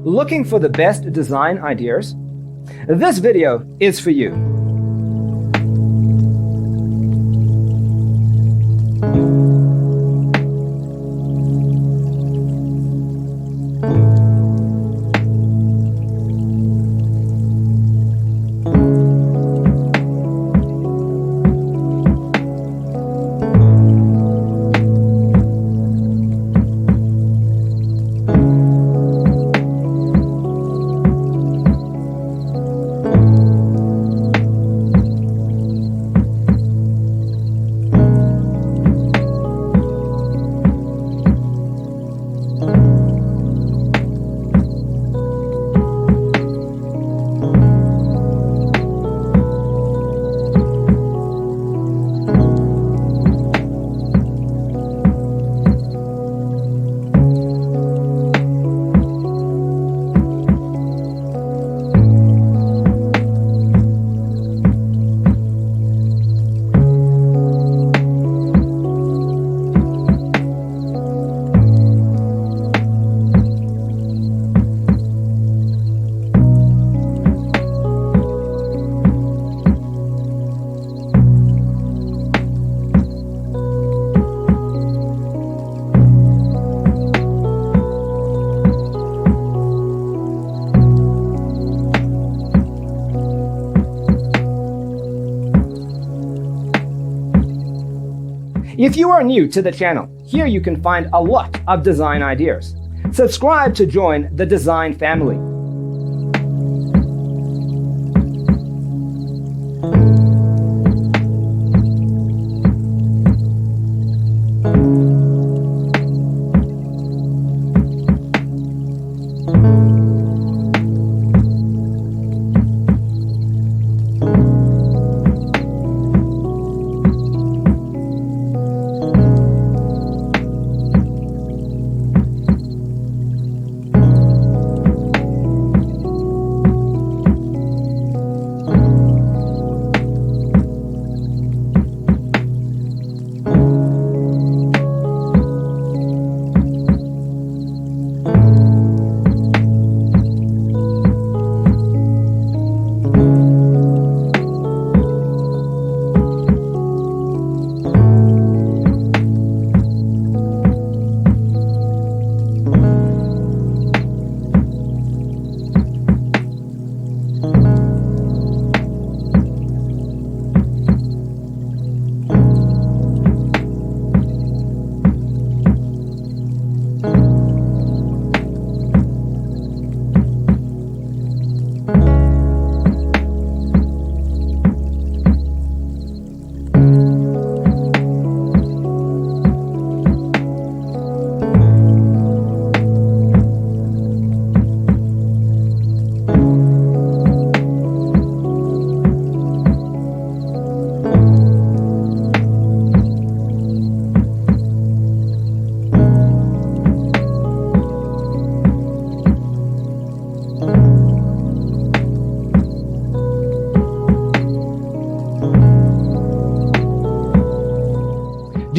Looking for the best design ideas? This video is for you. If you are new to the channel, here you can find a lot of design ideas. Subscribe to join the design family.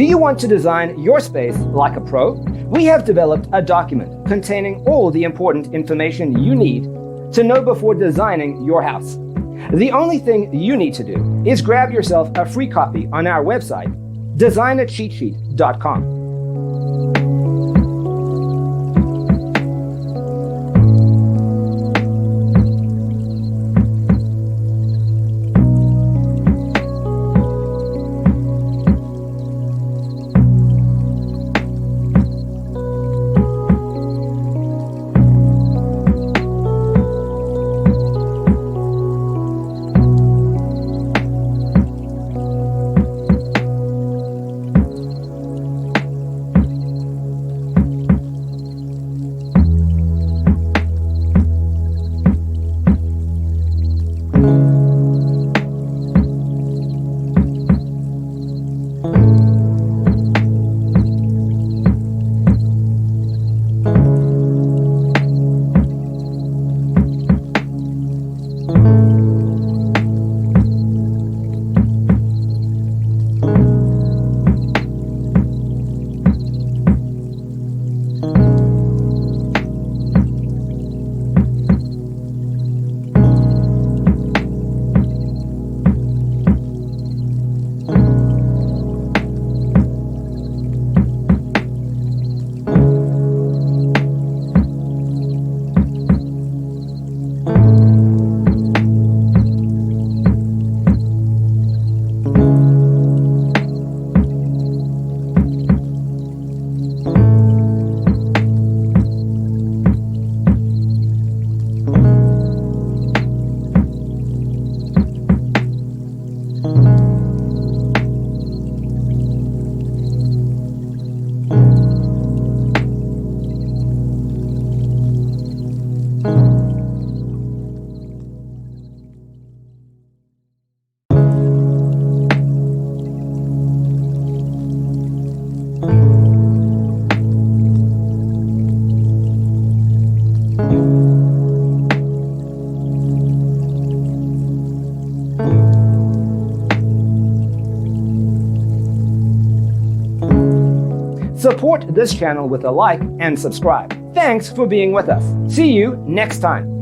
Do you want to design your space like a pro? We have developed a document containing all the important information you need to know before designing your house. The only thing you need to do is grab yourself a free copy on our website, designacheatsheet.com. Support this channel with a like and subscribe. Thanks for being with us. See you next time.